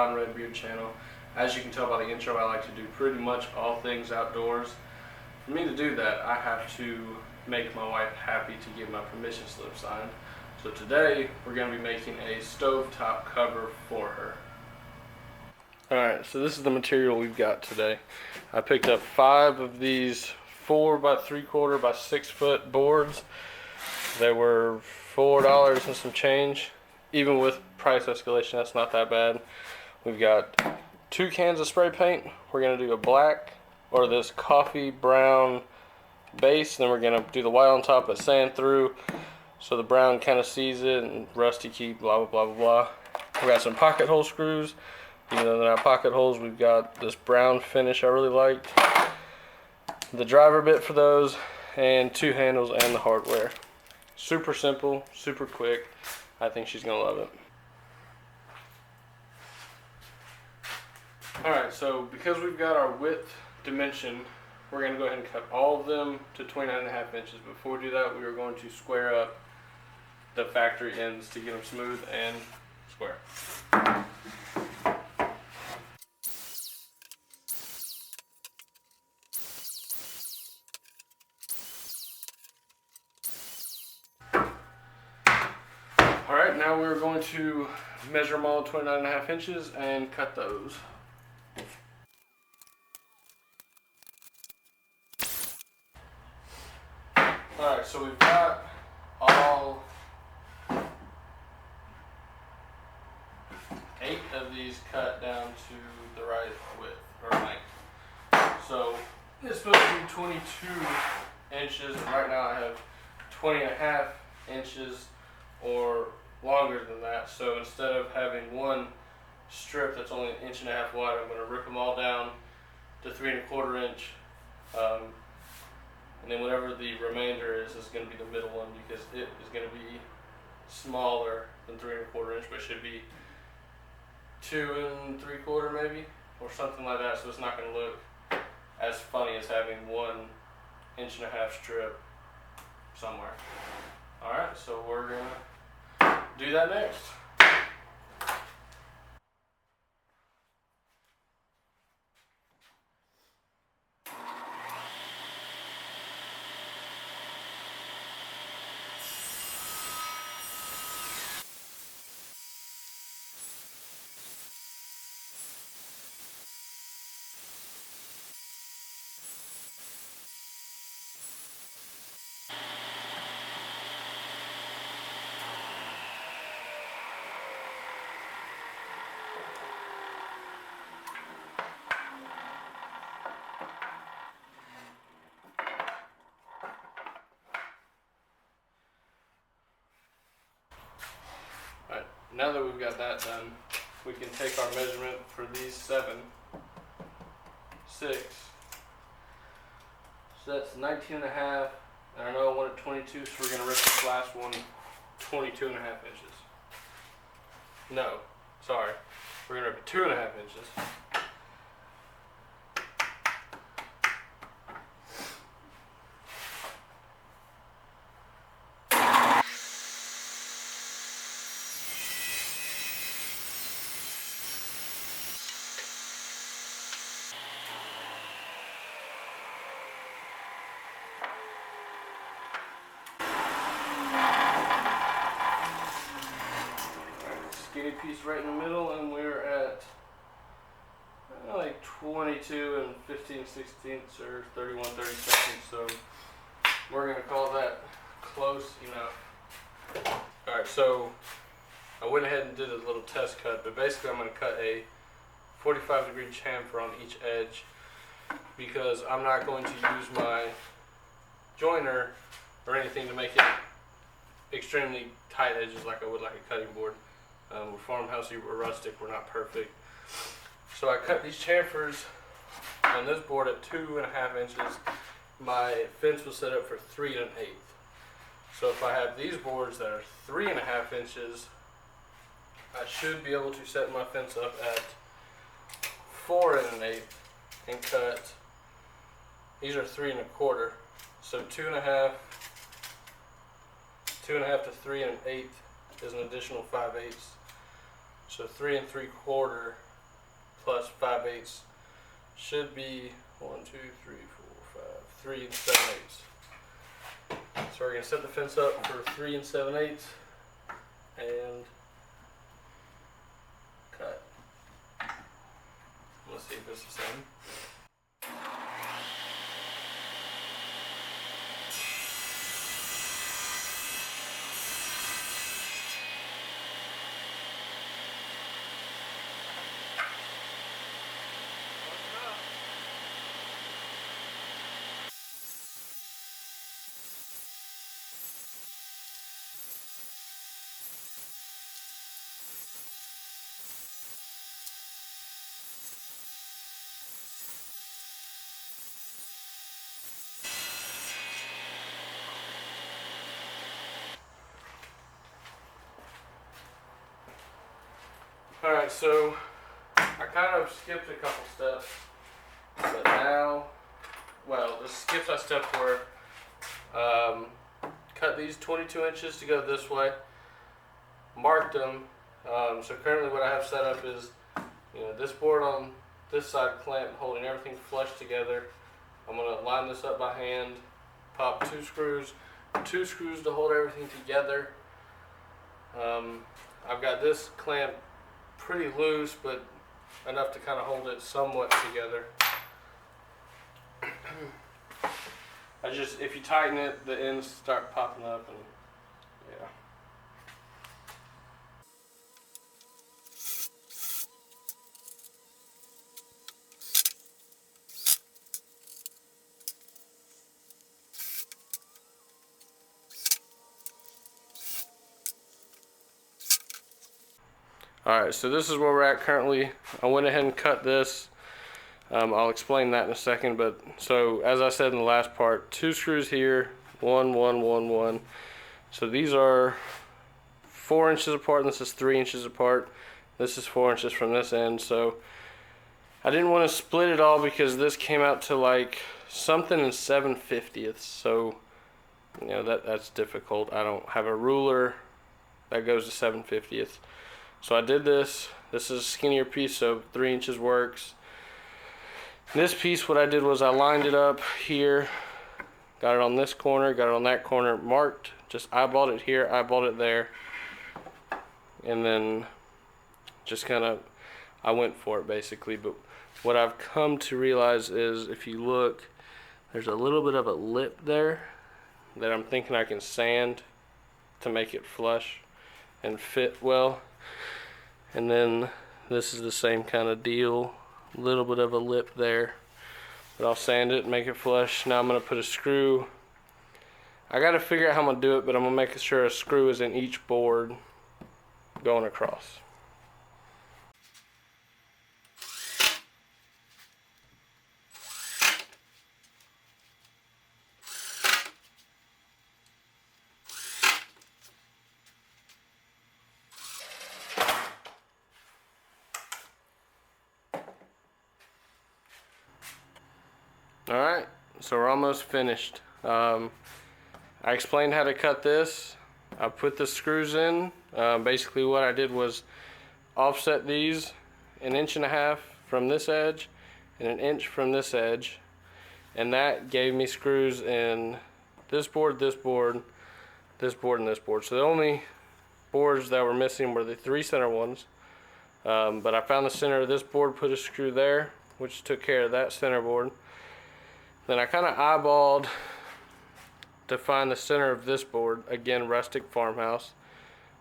Rod and Red Beard channel. As you can tell by the intro, I like to do pretty much all things outdoors. For me to do that, I have to make my wife happy to get my permission slip signed. So today, we're going to be making a stovetop cover for her. Alright, so this is the material we've got today. I picked up 5 of these 4 by 3/4 by 6 foot boards. They were $4 and some change. Even with price escalation, that's not that bad. We've got 2 cans of spray paint. We're going to do a black or this coffee brown base. Then we're going to do the white on top but sand through so the brown kind of sees it and rusty keep, blah, blah, blah, blah, blah. We got some pocket hole screws. Even though they're not pocket holes, we've got this brown finish I really liked. The driver bit for those, and 2 handles and the hardware. Super simple, super quick. I think she's gonna love it. Alright, so because we've got our width dimension, we're gonna go ahead and cut all of them to 29.5 inches. Before we do that, we are going to square up the factory ends to get them smooth and square. Alright, now we're going to measure them all 29.5 inches and cut those. Alright, so we've got all 8 of these cut down to the right width or length. So it's supposed to be 22 inches, and right now I have 20.5 inches or longer than that. So instead of having one strip that's only 1.5 inches wide, I'm going to rip them all down to 3.25 inch. And then whatever the remainder is going to be the middle one, because it is going to be smaller than 3.25 inch, but should be 2 3/4 maybe, or something like that. So it's not going to look as funny as having 1.5 inch strip somewhere. Alright, so we're going to do that next. Alright, now that we've got that done, we can take our measurement for these 7, 6. So that's 19.5, and I know I wanted 22, so we're going to rip this last one 22.5 inches. No, sorry, we're going to rip it 2.5 inches. Skinny piece right in the middle, and we're at like 22 15/16 or 31/32. So we're going to call that close enough. Alright, so I went ahead and did a little test cut, but basically I'm going to cut a 45-degree chamfer on each edge, because I'm not going to use my joiner or anything to make it extremely tight edges like I would like a cutting board. We're Farmhouse, we're rustic, we're not perfect. So I cut these chamfers on this board at 2.5 inches. My fence was set up for 3 1/8. So if I have these boards that are 3.5 inches, I should be able to set my fence up at 4 1/8 and cut. These are 3 1/4. So 2.5 to 3 1/8 is an additional 5/8. So 3 3/4 plus 5/8 should be 1, 2, 3, 4, 5, 3 7/8. So we're gonna set the fence up for 3 7/8 and cut. Let's see if it's the same. Alright, so I kind of skipped a couple steps, but now, well, the skips I stepped were cut these 22 inches to go this way, marked them. So currently what I have set up is, this board on this side clamp holding everything flush together. I'm going to line this up by hand, pop two screws to hold everything together. I've got this clamp pretty loose, but enough to kind of hold it somewhat together. If you tighten it, the ends start popping up, and yeah. Alright, so this is where we're at currently. I went ahead and cut this. I'll explain that in a second, but so as I said in the last part, 2 screws here, 1, 1, 1, 1. So these are 4 inches apart, and this is 3 inches apart. This is 4 inches from this end, so I didn't want to split it all because this came out to like something in 7/50ths. So that's difficult. I don't have a ruler that goes to 7/50ths. So I did this. This is a skinnier piece, so 3 inches works. This piece, what I did was I lined it up here, got it on this corner, got it on that corner, marked, just eyeballed it here, eyeballed it there, and then just kind of, I went for it basically. But what I've come to realize is, if you look, there's a little bit of a lip there that I'm thinking I can sand to make it flush and fit well. And then this is the same kind of deal, a little bit of a lip there, but I'll sand it and make it flush. Now I'm going to put a screw. I got to figure out how I'm going to do it, but I'm going to make sure a screw is in each board going across. Alright, so we're almost finished. I explained how to cut this. I put the screws in. Basically what I did was offset these 1.5 inches from this edge and 1 inch from this edge, and that gave me screws in this board, this board, this board, and this board. So the only boards that were missing were the 3 center ones, but I found the center of this board, put a screw there, which took care of that center board. Then I kind of eyeballed to find the center of this board, again rustic farmhouse,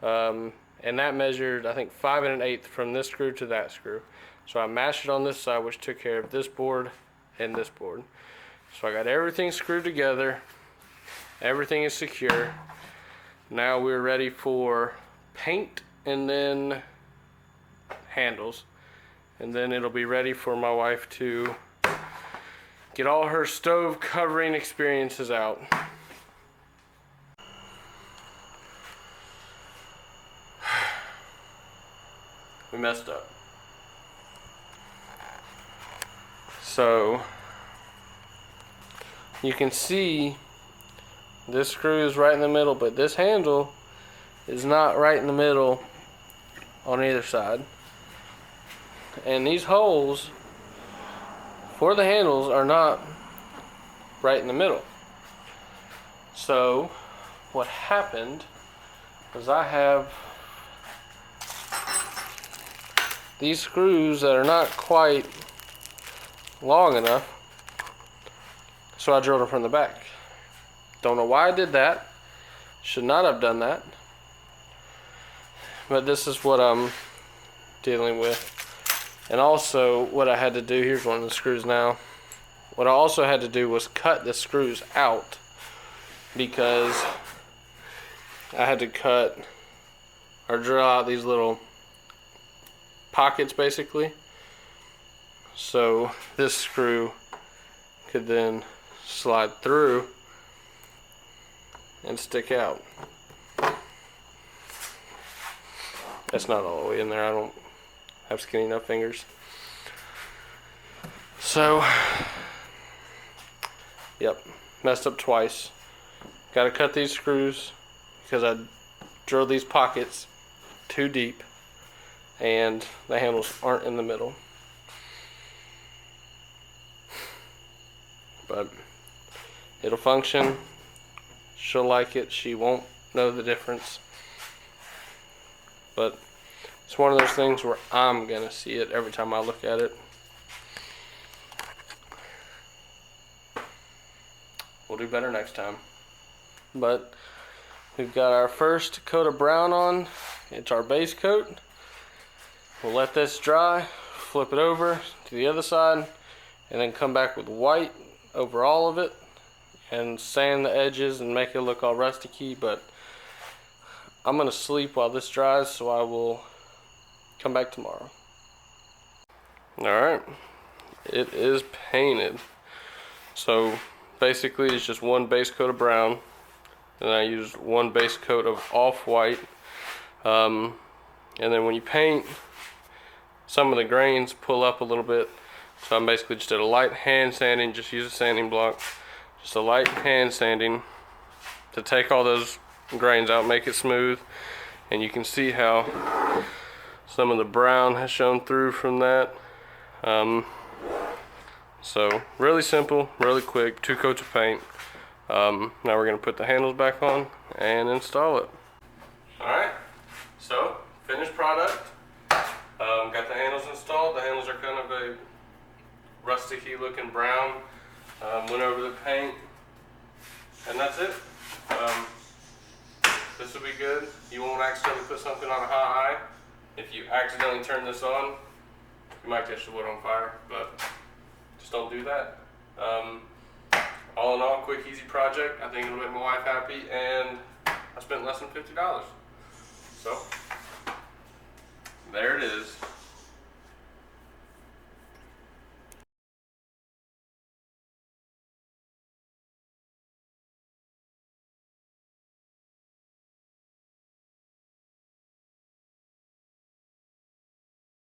and that measured I think 5 1/8 from this screw to that screw. So I mashed it on this side, which took care of this board and this board. So I got everything screwed together, everything is secure. Now we're ready for paint and then handles, and then it'll be ready for my wife to get all her stove covering experiences out. We messed up. So you can see this screw is right in the middle, but this handle is not right in the middle on either side. and these holes for the handles are not right in the middle. So what happened was I have these screws that are not quite long enough, so I drilled them from the back. Don't know why I did that. Should not have done that. But this is what I'm dealing with. And also what I had to do, here's one of the screws now. What I also had to do was cut the screws out, because I had to cut or drill out these little pockets basically, so this screw could then slide through and stick out. That's not all the way in there. I don't have skinny enough fingers. So, yep, messed up twice. Got to cut these screws because I drilled these pockets too deep and the handles aren't in the middle. But it'll function. She'll like it. She won't know the difference. But it's one of those things where I'm gonna see it every time I look at it. We'll do better next time. But we've got our first coat of brown on. It's our base coat. We'll let this dry, flip it over to the other side, and then come back with white over all of it and sand the edges and make it look all rustic-y. But I'm gonna sleep while this dries, so I will come back tomorrow. Alright, it is painted. So basically it's just one base coat of brown, and I used one base coat of off-white, and then when you paint, some of the grains pull up a little bit, so I basically just did a light hand sanding. Just use a sanding block, just a light hand sanding to take all those grains out, make it smooth. And you can see how some of the brown has shown through from that. So really simple, really quick, 2 coats of paint. Now we're going to put the handles back on and install it. Alright, so finished product. Got the handles installed. The handles are kind of a rustic-y looking brown. Went over the paint, and that's it. This will be good. You won't accidentally put something on a hot eye. If you accidentally turn this on, you might catch the wood on fire, but just don't do that. All in all, quick, easy project. I think it'll make my wife happy, and I spent less than $50. So, there it is.